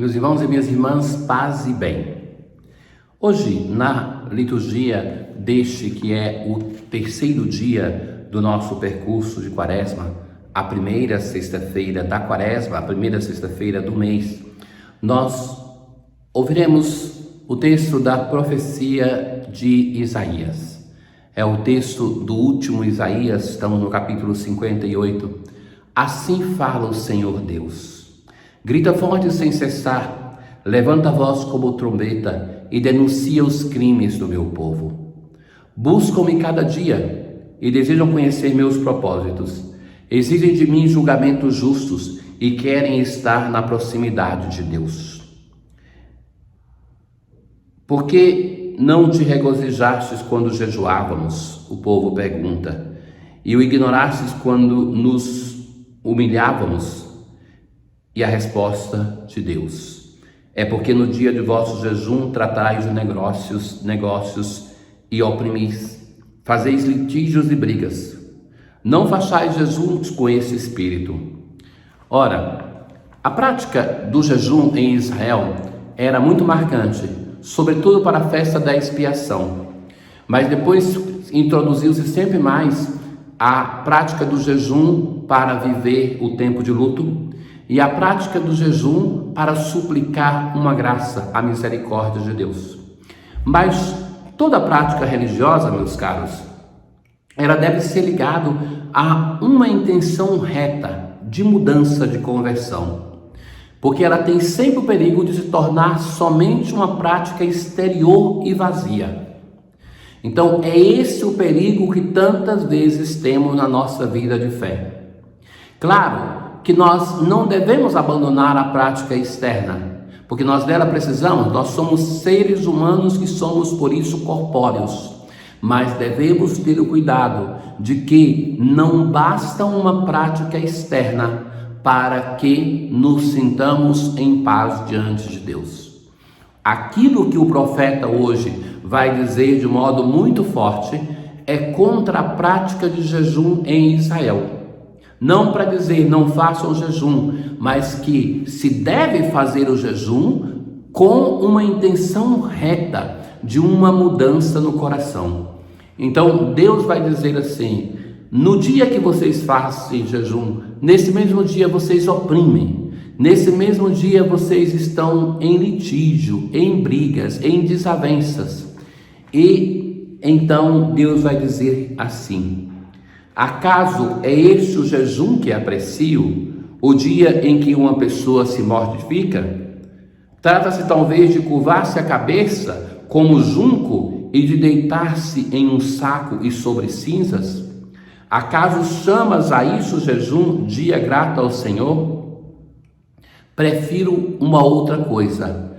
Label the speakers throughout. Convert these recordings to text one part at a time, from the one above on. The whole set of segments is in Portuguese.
Speaker 1: Meus irmãos e minhas irmãs, paz e bem. Hoje, na liturgia deste que é o terceiro dia do nosso percurso de Quaresma, a primeira sexta-feira da Quaresma, a primeira sexta-feira do mês, nós ouviremos o texto da profecia de Isaías. É o texto do último Isaías, estamos no capítulo 58. Assim fala o Senhor Deus. Grita forte sem cessar, levanta a voz como trombeta e denuncia os crimes do meu povo. Buscam-me cada dia e desejam conhecer meus propósitos. Exigem de mim julgamentos justos e querem estar na proximidade de Deus. Por que não te regozijastes quando jejuávamos? O povo pergunta. E o ignorastes quando nos humilhávamos? E a resposta de Deus é porque no dia de vosso jejum tratais de negócios e oprimis, fazeis litígios e brigas. Não façais jejuns com esse espírito. Ora, a prática do jejum em Israel era muito marcante, sobretudo para a festa da expiação. Mas depois introduziu-se sempre mais a prática do jejum para viver o tempo de luto, e a prática do jejum para suplicar uma graça, a misericórdia de Deus. Mas toda prática religiosa, meus caros, ela deve ser ligada a uma intenção reta de mudança, de conversão, porque ela tem sempre o perigo de se tornar somente uma prática exterior e vazia. Então é esse o perigo que tantas vezes temos na nossa vida de fé. Claro que nós não devemos abandonar a prática externa, porque nós dela precisamos, nós somos seres humanos que somos por isso corpóreos, mas devemos ter o cuidado de que não basta uma prática externa para que nos sintamos em paz diante de Deus. Aquilo que o profeta hoje vai dizer de modo muito forte é contra a prática de jejum em Israel. Não para dizer não façam jejum, mas que se deve fazer o jejum com uma intenção reta de uma mudança no coração. Então Deus vai dizer assim: no dia que vocês fazem jejum, nesse mesmo dia vocês oprimem, nesse mesmo dia vocês estão em litígio, em brigas, em desavenças. E então Deus vai dizer assim: acaso é este o jejum que aprecio, o dia em que uma pessoa se mortifica? Trata-se talvez de curvar-se a cabeça como junco e de deitar-se em um saco e sobre cinzas? Acaso chamas a isso jejum, dia grato ao Senhor? Prefiro uma outra coisa: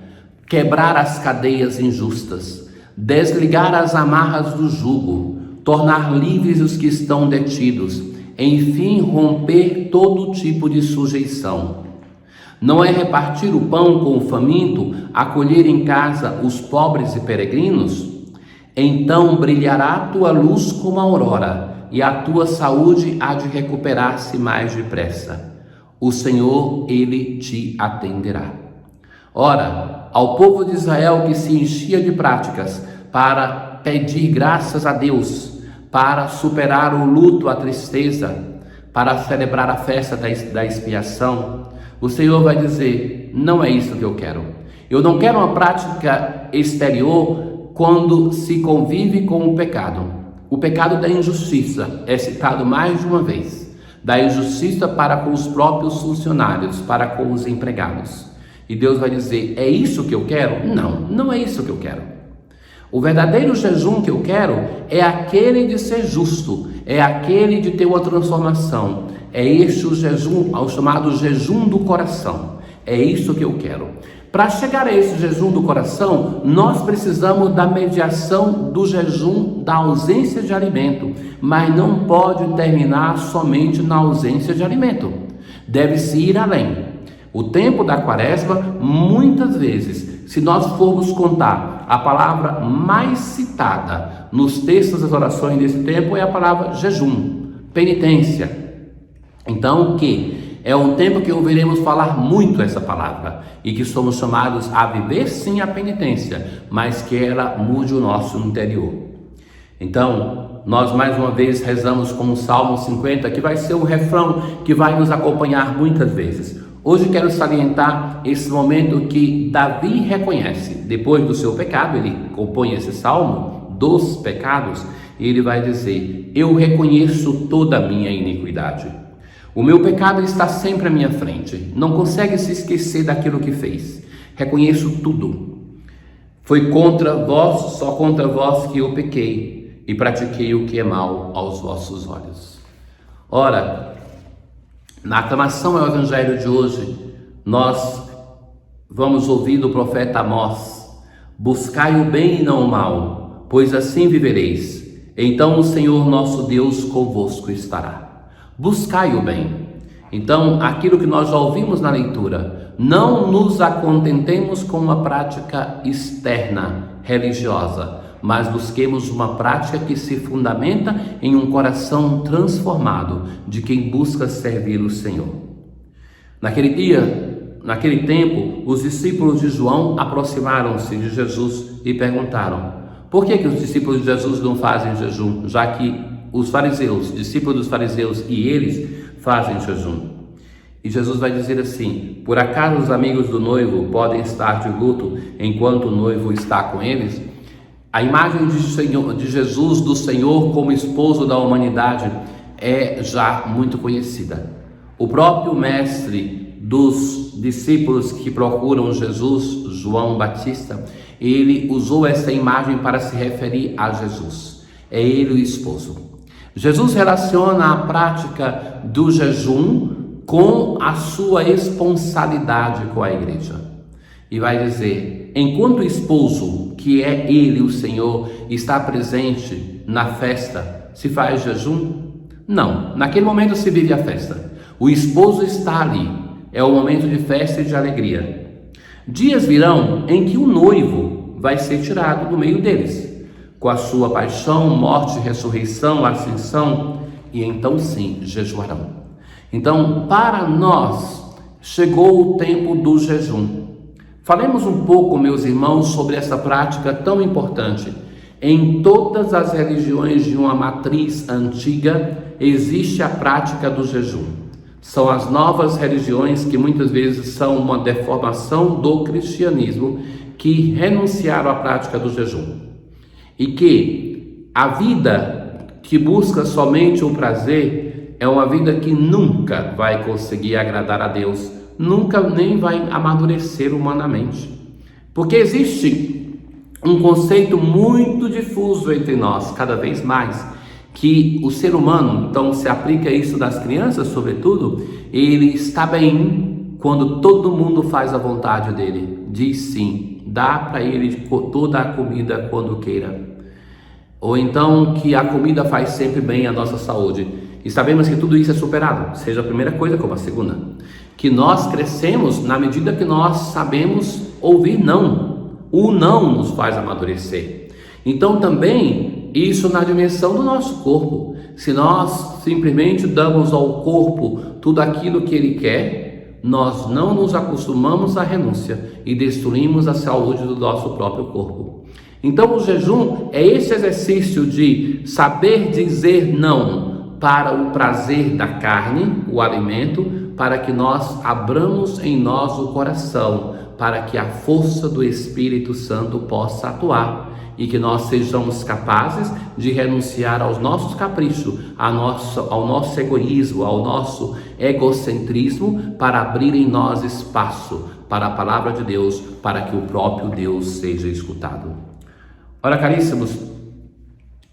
Speaker 1: quebrar as cadeias injustas, desligar as amarras do jugo, tornar livres os que estão detidos, enfim romper todo tipo de sujeição. Não é repartir o pão com o faminto, acolher em casa os pobres e peregrinos? Então brilhará a tua luz como a aurora, e a tua saúde há de recuperar-se mais depressa. O Senhor, Ele te atenderá. Ora, ao povo de Israel que se enchia de práticas para pedir graças a Deus, para superar o luto, a tristeza, para celebrar a festa da expiação, o Senhor vai dizer: não é isso que eu quero. Eu não quero uma prática exterior quando se convive com o pecado. O pecado da injustiça é citado mais de uma vez. Da injustiça para com os próprios funcionários, para com os empregados. E Deus vai dizer: é isso que eu quero? Não, não é isso que eu quero. O verdadeiro jejum que eu quero é aquele de ser justo, é aquele de ter uma transformação. É este o jejum, o chamado jejum do coração. É isso que eu quero. Para chegar a esse jejum do coração, nós precisamos da mediação do jejum da ausência de alimento, mas não pode terminar somente na ausência de alimento. Deve-se ir além. O tempo da Quaresma, muitas vezes, se nós formos contar, a palavra mais citada nos textos das orações desse tempo é a palavra jejum, penitência. Então, que É um tempo que ouviremos falar muito essa palavra e que somos chamados a viver sim a penitência, mas que ela mude o nosso interior. Então, nós mais uma vez rezamos com o Salmo 50, que vai ser um refrão que vai nos acompanhar muitas vezes. Hoje quero salientar esse momento que Davi reconhece. Depois do seu pecado, ele compõe esse salmo dos pecados, e ele vai dizer: eu reconheço toda a minha iniquidade. O meu pecado está sempre à minha frente. Não consegue se esquecer daquilo que fez. Reconheço tudo. Foi contra vós, só contra vós que eu pequei e pratiquei o que é mal aos vossos olhos. Ora, na aclamação ao Evangelho de hoje, nós vamos ouvir do profeta Amós: buscai o bem e não o mal, pois assim vivereis. Então o Senhor nosso Deus convosco estará. Buscai o bem. Então, aquilo que nós já ouvimos na leitura, não nos acontentemos com uma prática externa, religiosa, mas busquemos uma prática que se fundamenta em um coração transformado de quem busca servir o Senhor. Naquele tempo, os discípulos de João aproximaram-se de Jesus e perguntaram: por que os discípulos de Jesus não fazem jejum, já que os fariseus, discípulos dos fariseus e eles fazem jejum? E Jesus vai dizer assim: por acaso os amigos do noivo podem estar de luto enquanto o noivo está com eles? A imagem de Jesus, do Senhor como esposo da humanidade, é já muito conhecida. O próprio mestre dos discípulos que procuram Jesus, João Batista, ele usou essa imagem para se referir a Jesus. É ele o esposo. Jesus relaciona a prática do jejum com a sua esponsalidade com a igreja. E vai dizer: enquanto o esposo, que é ele, o Senhor, está presente na festa, se faz jejum? Não, naquele momento se vive a festa. O esposo está ali, é o momento de festa e de alegria. Dias virão em que o noivo vai ser tirado do meio deles, com a sua paixão, morte, ressurreição, ascensão, e então sim jejuarão. Então, para nós, chegou o tempo do jejum. Falemos um pouco, meus irmãos, sobre essa prática tão importante. Em todas as religiões de uma matriz antiga, existe a prática do jejum. São as novas religiões que muitas vezes são uma deformação do cristianismo, que renunciaram à prática do jejum. E que a vida que busca somente o prazer é uma vida que nunca vai conseguir agradar a Deus, nunca nem vai amadurecer humanamente. Porque existe um conceito muito difuso entre nós, cada vez mais, que o ser humano, então se aplica isso das crianças sobretudo, ele está bem quando todo mundo faz a vontade dele, diz sim, dá para ele toda a comida quando queira. Ou então que a comida faz sempre bem à nossa saúde. E sabemos que tudo isso é superado, seja a primeira coisa como a segunda. Que nós crescemos na medida que nós sabemos ouvir não. O não nos faz amadurecer. Então também isso na dimensão do nosso corpo. Se nós simplesmente damos ao corpo tudo aquilo que ele quer, nós não nos acostumamos à renúncia e destruímos a saúde do nosso próprio corpo. Então o jejum é esse exercício de saber dizer não para o prazer da carne, o alimento, para que nós abramos em nós o coração, para que a força do Espírito Santo possa atuar e que nós sejamos capazes de renunciar aos nossos caprichos, ao nosso egoísmo, ao nosso egocentrismo, para abrir em nós espaço para a palavra de Deus, para que o próprio Deus seja escutado. Ora, caríssimos,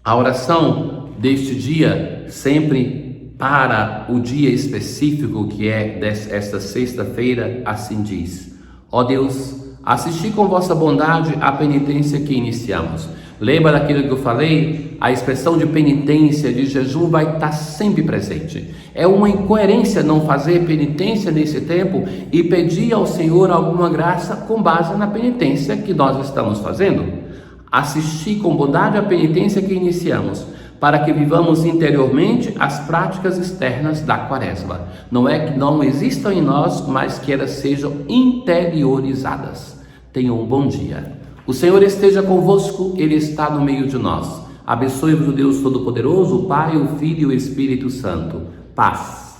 Speaker 1: a oração deste dia, sempre para o dia específico que é esta sexta-feira, assim diz: ó Deus, assisti com vossa bondade a penitência que iniciamos. Lembra daquilo que eu falei? A expressão de penitência, de jejum vai estar sempre presente. É uma incoerência não fazer penitência nesse tempo e pedir ao Senhor alguma graça com base na penitência que nós estamos fazendo. Assisti com bondade a penitência que iniciamos, para que vivamos interiormente as práticas externas da Quaresma. Não é que não existam em nós, mas que elas sejam interiorizadas. Tenham um bom dia. O Senhor esteja convosco, Ele está no meio de nós. Abençoe-vos o Deus Todo-Poderoso, o Pai, o Filho e o Espírito Santo. Paz.